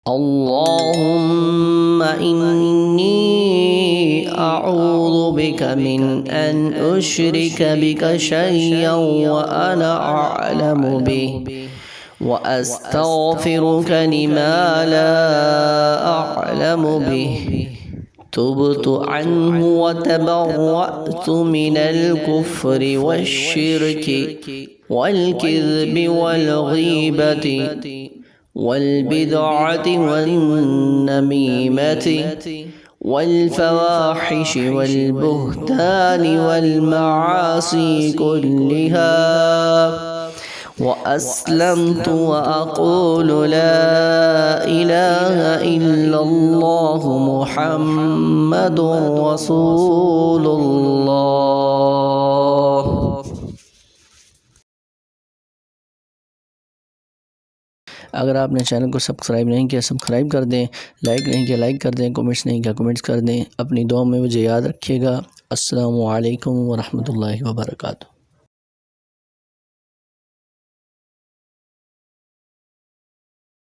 اللهم إني أعوذ بك من أن أشرك بك شيئا وأنا أعلم به وأستغفرك لما لا أعلم به. تبت عنه وتبرأت من الكفر والشرك والكذب والغيبة والبدعة والنميمة والفواحش والبهتان والمعاصي كلها. وأسلمت وأقول لا إله إلا الله محمد رسول الله. अगर आपने चैनल को सब्सक्राइब नहीं किया सब्सक्राइब कर दें, लाइक नहीं किया लाइक कर दें, कमेंट्स नहीं किया कमेंट्स कर दें। अपनी दुआ में मुझे याद रखिएगा। अस्सलामु अलैकुम व रहमतुल्लाहि व बरकातुहू।